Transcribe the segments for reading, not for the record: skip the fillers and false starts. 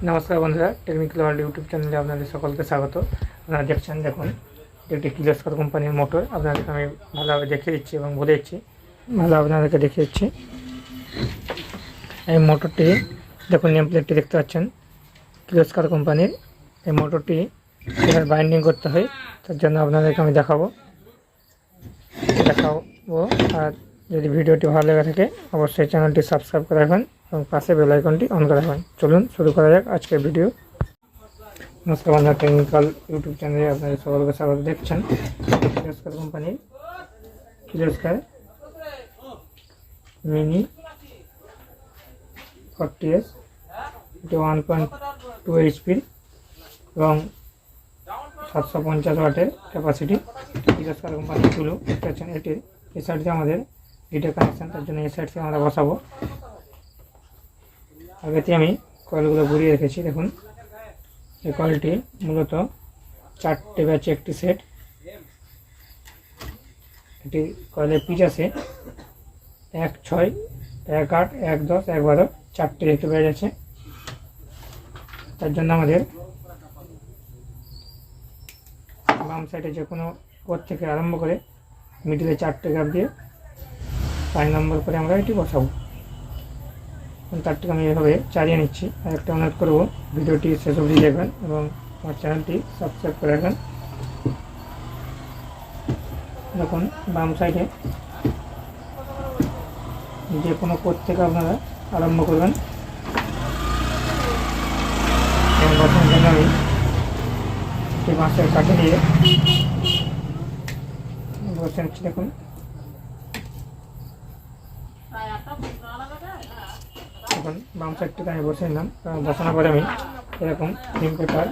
নমস্কার বন্ধুরা, technical world YouTube চ্যানেলে আপনাদের সকলকে স্বাগত। আপনারা দেখছেন, দেখুন একটি কির্লোস্কর কোম্পানির মোটর আপনাদেরকে আমি ভালোভাবে দেখিয়ে দিচ্ছি এবং বলে দিচ্ছি, আপনাদেরকে দেখিয়ে দিচ্ছি। এই মোটরটি দেখুন, নেম প্লেটটি দেখতে পাচ্ছেন কির্লোস্কর কোম্পানির। এই মোটরটি কীভাবে বাইন্ডিং করতে হয় তার জন্য আপনাদেরকে আমি দেখাবো। আর যদি ভিডিওটি ভালো লেগে থাকে অবশ্যই চ্যানেলটি সাবস্ক্রাইব করে রাখবেন এবং পাশে বেল আইকনটি অন করে রাখবেন। চলুন শুরু করা যাক আজকের ভিডিও। নমস্কার বন্ধুরা, টেকনিক্যাল ইউটিউব চ্যানেলে আপনাদের সকলকে স্বাগত। দেখছেন কির্লোস্কর কোম্পানির কির্লোস্কর মিনি 40S, এটি 1.2 HP এবং 750 ওয়াটের ক্যাপাসিটি। কির্লোস্কর কোম্পানির টুলু দেখতে পাচ্ছেন। এটির এই সাইডে আমাদের হিটার কানেকশান, তার জন্য এই সাইড থেকে আমরা বসাবো। আগেতে আমি কয়েলগুলো ঘুরিয়ে রেখেছি। দেখুন, এই কয়েলটি মূলত 4টে ব্যাচে একটি সেট। এটি কয়েলের পিচ আছে 1, 6, 1, 8, 1, 10, 1, 12, 4টে একটি ব্যাচ আছে। তার জন্য আমাদের বাম সাইডে যে কোনো পথ থেকে আরম্ভ করে মিডিলে 4টে গ্যাপ দিয়ে 5 নম্বর করে আমরা এটি বসাবো। তারটিকে আমি এভাবে চালিয়ে নিচ্ছি। আর একটা অনুরোধ করবো, ভিডিওটি শেষ অবধি দেখবেন এবং আমার চ্যানেলটি সাবস্ক্রাইব করে রাখবেন। দেখুন, বাম সাইডে যে কোনো পথ থেকে আপনারা আরম্ভ করবেন এবং বসানোর জন্য আমি একটি বাঁশের কাঠি দিয়ে বসে নিচ্ছি। দেখুন, এখন বাম সাইডটাকে আমি বসে নিলাম। বসানোর পরে আমি এরকম নিম পেপার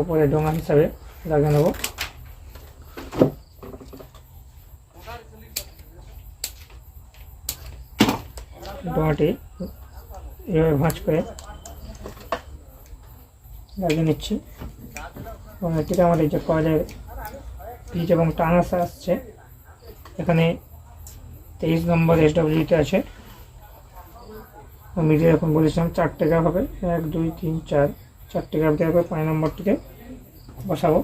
ওপরে ডোঙা হিসাবে লাগিয়ে নেব। ডোঙাটি এভাবে ভাঁজ করে লাগিয়ে নিচ্ছি এবং এটিতে আমাদের যে কয়েলের পিচ এবং টান আসছে, এখানে 23 নম্বর SWT আছে। মিডিয়ে এখন বলেছিলাম 4টে গ্যাপ হবে, 1, 2, 3, 4, 4টে গ্যাপ দেওয়ার পর 5 নম্বরটিকে বসাবো।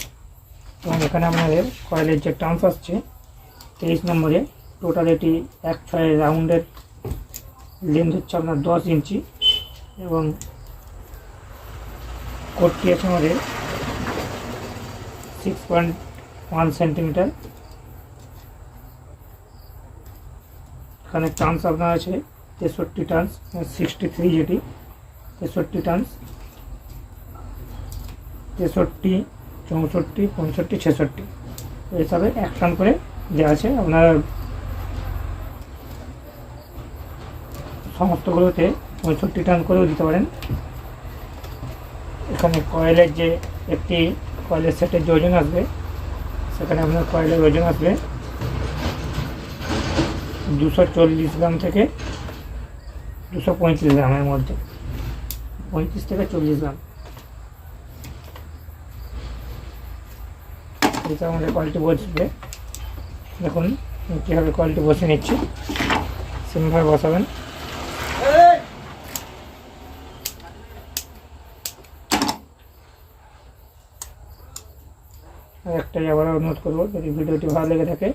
এবং এখানে আপনাদের কয়েলের যে টার্নস আসছে 23 নম্বরে, টোটাল এটি 1, 6 রাউন্ডের লেন্থ হচ্ছে আপনার 10 ইঞ্চি এবং কোটটি আছে আমাদের 6.1 সেন্টিমিটার। এখানে টার্নস আপনার আছে 63 টার্নস, 63 যেটি 63 টার্নস, 63, 64, 65, 66 এইসবে 1 টার্ন করে দেওয়া আছে। আপনারা সমস্তগুলোতে 65 টার্ন করেও দিতে পারেন। এখানে কয়েলের যে একটি কয়েলের সেটের যে ওজন আসবে, সেখানে আপনার কয়েলের ওজন আসবে 240 গ্রাম থেকে 235 গ্রামের মধ্যে, 35 থেকে 40 গ্রাম। এটা আমাদের কয়েলটি বসবে। দেখুন কীভাবে কয়েলটি বসে নিচ্ছি, সেমভাবে বসাবেন। একটাই আবার অনুরোধ করবো, যদি ভিডিওটি ভালো লেগে থাকে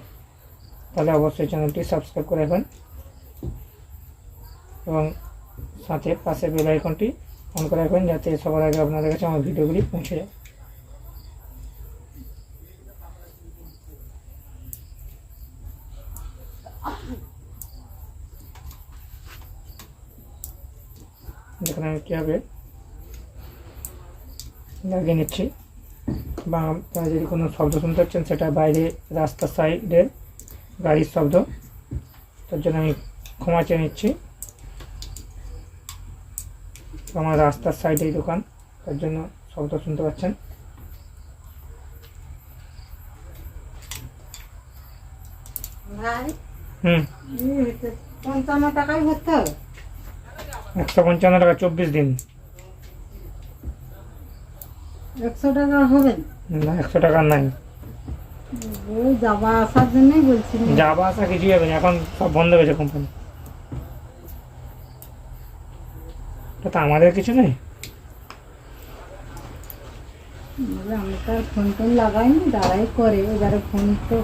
তাহলে অবশ্যই চ্যানেলটি সাবস্ক্রাইব করে রাখবেন এবং সাথে পাশে বেল আইকনটি অন করে রাখবেন, যাতে সবার আগে আপনাদের কাছে আমার ভিডিওগুলি পৌঁছে যায়। দেখুন আমি কীভাবে লাগিয়ে নিচ্ছি। বা আপনারা যদি কোনো শব্দ শুনতে পাচ্ছেন, সেটা বাইরে রাস্তার সাইডের গাড়ির শব্দ, তার জন্য আমি ক্ষমা চেয়ে নিচ্ছি। আমার রাস্তার সাইডেই দোকান, তার জন্য শব্দ শুনতে পাচ্ছেন। হুম, 55 টাকাই ভরতে হবে। 155 টাকা 24 দিন। 100 টাকা হবে না, 100 টাকা নাই। ওই যাওয়া আসার জন্যই বলছি। যাওয়া আসা কিছুই হবে না, এখন সব বন্ধ হয়েছে কোম্পানি। এটা তো আমাদের কিছু নেই। এবার আমি তো আর ফোন টোন লাগাইনি, দাঁড়াই করে এবারে ফোন তো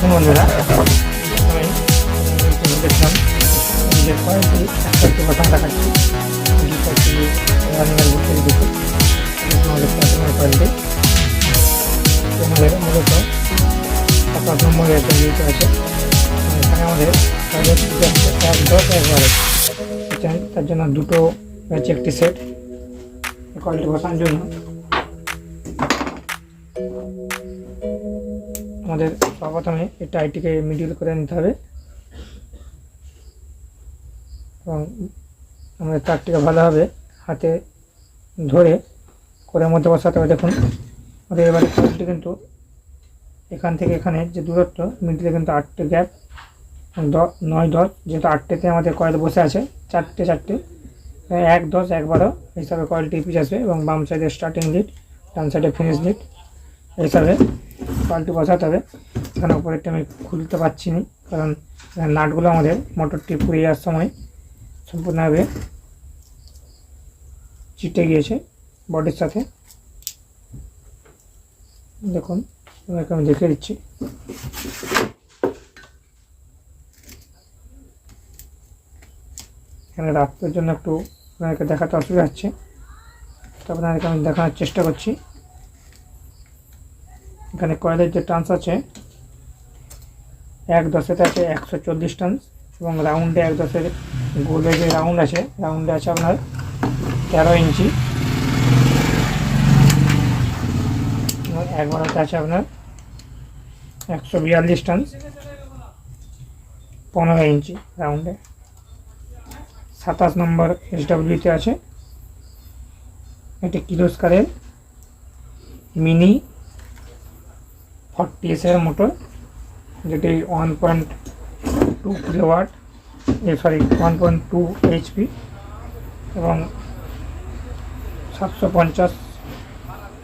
দেখুন বন্ধুরা, আমি দেখলাম নিজের কোয়ালিটি একটা একটু কথা দেখাচ্ছি রানিংয়ের বুঝতে দেখুন আমাদের প্রথমের কোয়ালিটি আমাদের মূলত 7 নম্বরে একটা জিনিস আছে। এখানে আমাদের 1-10-11 চাই, তার জন্য দুটো ব্যাচ একটি সেট কোয়ালিটি বসানোর জন্য আমাদের প্রথমে এই টাইটিকে মিডিল করে নিতে হবে এবং আমাদের তারটিকে ভালোভাবে হাতে ধরে করে মধ্যে বসাতে হবে। দেখুন আমাদের এবারে কোয়ালিটি কিন্তু এখান থেকে এখানে যে দূরত্ব মিডিলে কিন্তু 8টে গ্যাপ 9-10, যেহেতু 8টেতে আমাদের কয়েল বসে আছে 4টে 1-10-11 হিসাবে কয়েলটি পিচ আসবে এবং বাম সাইডে স্টার্টিং লিড, ডান সাইডে ফিনিশ লিড হিসাবে কয়েলটি বসাতে হবে। এখানে উপরেরটা আমি খুলতে পারছি না, কারণ নাটগুলো আমাদের মোটরটি পুড়ে যাওয়ার সময় সম্পূর্ণভাবে চিটে গিয়েছে বডির সাথে। দেখুন তোমাকে আমি দেখিয়ে দিচ্ছি। এখানে রাত্রের জন্য একটু আপনাকে দেখাতে অসুবিধা হচ্ছে, তো আপনাদেরকে আমি দেখানোর চেষ্টা করছি। এখানে কয়েলের যে টার্নস আছে 1-10-এতে আছে 140 টার্নস এবং রাউন্ডে 1-10-এর গোলে যে রাউন্ড আছে, রাউন্ডে আছে আপনার 13 ইঞ্চি, 11-তে আছে আপনার 142 টার্নস 15 ইঞ্চি রাউন্ডে। 27 নম্বর SWতে আছে এটি কিলোস্কারের মিনি 40S এর মোটর, যেটি 1.2 কিলোওয়াট 1.2 HP এবং 750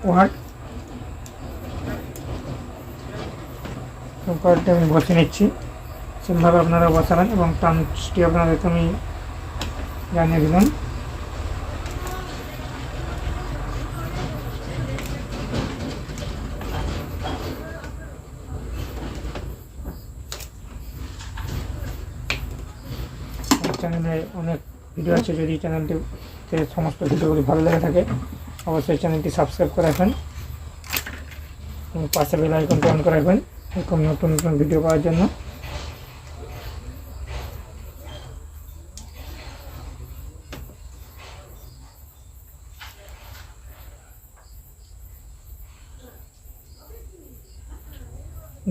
ওয়াট। কয়েলটি আমি বসে নিচ্ছি, সেমভাবে আপনারা বসাবেন এবং টার্নসটি আপনাদেরকে আমি জানিয়ে দিলাম। চ্যানেলে অনেক ভিডিও আছে, যদি চ্যানেলটিতে সমস্ত ভিডিওগুলি ভালো লেগে থাকে অবশ্যই চ্যানেলটি সাবস্ক্রাইব করে রাখবেন এবং পাশে বেল আইকনটি অন করে রাখবেন এরকম নতুন নতুন ভিডিও পাওয়ার জন্য।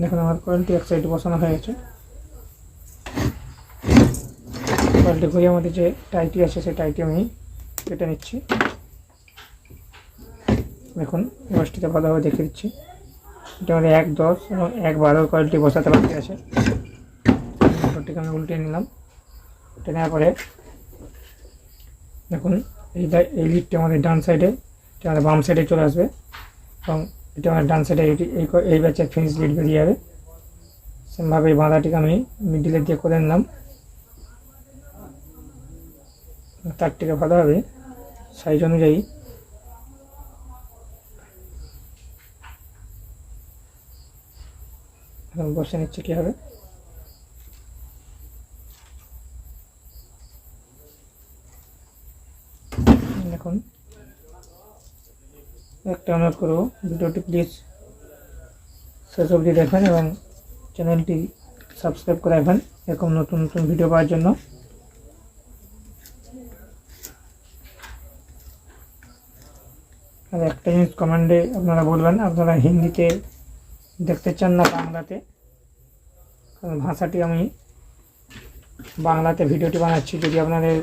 দেখুন আমার কয়েলটি এক সাইডে বসানো হয়ে গেছে। কয়েলটি ঘুরে আমাদের যে টাইটি আছে সেই টাইটি আমি কেটে নিচ্ছি। দেখুন বসটিতে ভালোভাবে দেখে দিচ্ছি, এটা আমাদের 1-10 এবং 1-12 কয়েলটি বসাতে বাকি আছে। মোটরটিকে আমি উল্টে নিলাম, উল্টে নেওয়ার পরে দেখুন এই লিডটি আমাদের ডান সাইডে, এটা আমাদের বাম সাইডে চলে আসবে এবং এটা আমার ডান সাইডে এই ব্যাচের ফিনিশ লিড বেরিয়ে যাবে। সেমভাবে এই বাঁধাটিকে আমি মিডিলে দিয়ে করে নিলাম, তারটিকে ভালোভাবে সাইজ অনুযায়ী বসে নিচ্ছে কীভাবে। দেখুন একটা অনুরোধ করবো, ভিডিওটি প্লিজ শেষ অবধি দেখবেন এবং চ্যানেলটি সাবস্ক্রাইব করে রাখবেন এরকম নতুন নতুন ভিডিও পাওয়ার জন্য। আর একটা জিনিস কমেন্টে আপনারা বলবেন আপনারা হিন্দিতে দেখতে চান না বাংলাতে, কারণ ভাষাটি আমি বাংলাতে ভিডিওটি বানাচ্ছি। যদি আপনাদের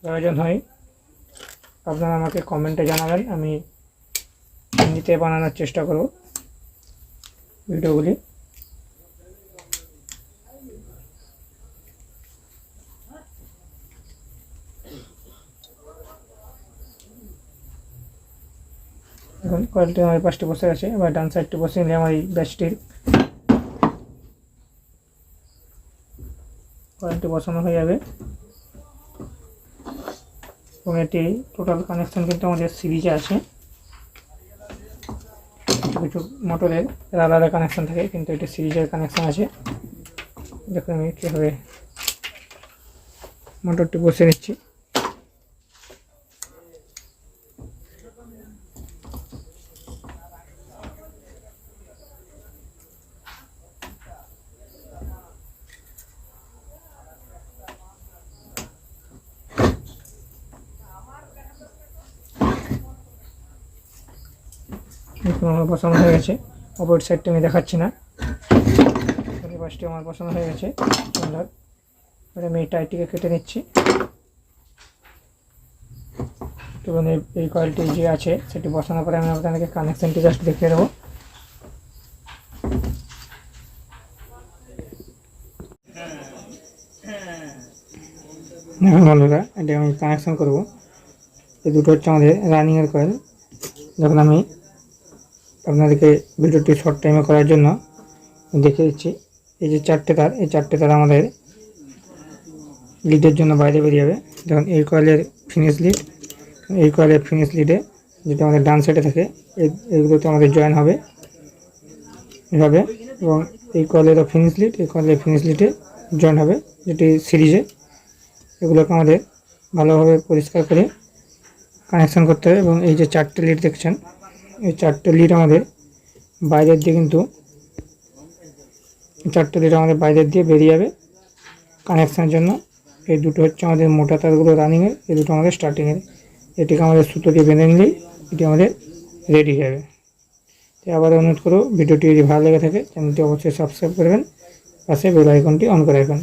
প্রয়োজন হয় আপনারা আমাকে কমেন্টে জানাবেন, আমি হিন্দিতে বানানোর চেষ্টা করব ভিডিওগুলি। এখন কয়েলটি আমার পাশটি বসে আছে, এবার ডান সাইডটি বসে নিলে আমার এই ব্যাচটির কয়েলটি বসানো হয়ে যাবে এবং এটি টোটাল কানেকশন কিন্তু আমাদের সিরিজে আছে। কিছু মোটরের আলাদা কানেকশান থাকে, কিন্তু এটা সিরিজের কানেকশান আছে। দেখুন আমি কীভাবে মোটরটি বসে নিচ্ছি। দেখুন আমার বসানো হয়ে গেছে। অপর সাইডটা আমি দেখাচ্ছি না, এই পাশটি আমার বসানো হয়ে গেছে। এবার আমি এই টাইটটিকে কেটে নিচ্ছি। তো এই কয়েলটি যে আছে সেটি বসানোর পরে আমি আপনাদেরকে কানেকশানটি জাস্ট দেখিয়ে দেবো। দেখুন বন্ধুরা, এটি আমি কানেকশান করব। এই দুটো হচ্ছে আমাদের রানিংয়ের কয়েল। যখন আমি আপনাদেরকে ভিডিওটি শর্ট টাইমে করার জন্য দেখিয়ে দিচ্ছি। এই যে 4টে তার, এই 4টে তার আমাদের লিডের জন্য বাইরে বেরিয়ে যাবে। দেখুন এই কয়েলের ফিনিশ লিড, এই কয়েলের ফিনিশ লিডে যেটা আমাদের ডান সাইডে থাকে, এইগুলোতে আমাদের জয়েন হবে এভাবে। এবং এই কয়েলেরও ফিনিশ লিড, এই কয়েলের ফিনিশ লিডে জয়েন হবে, যেটি সিরিজে। এগুলোকে আমাদের ভালোভাবে পরিষ্কার করে কানেকশান করতে হবে। এবং এই যে 4টে লিড দেখছেন, এই 4টে লিড আমাদের বাইরের দিয়ে, কিন্তু 4টে লিড আমাদের বাইরের দিয়ে বেরিয়ে যাবে কানেকশানের জন্য। এই দুটো হচ্ছে আমাদের মোটা তারগুলো রানিংয়ের, এই দুটো আমাদের স্টার্টিংয়ের। এটিকে আমাদের সুতো দিয়ে বেঁধে নিলেই এটি আমাদের রেডি হয়ে যাবে। তো আবার অনুরোধ করব, ভিডিওটি যদি ভালো লেগে থাকে চ্যানেলটি অবশ্যই সাবস্ক্রাইব করবেন, পাশে বেল আইকনটি অন করে রাখবেন।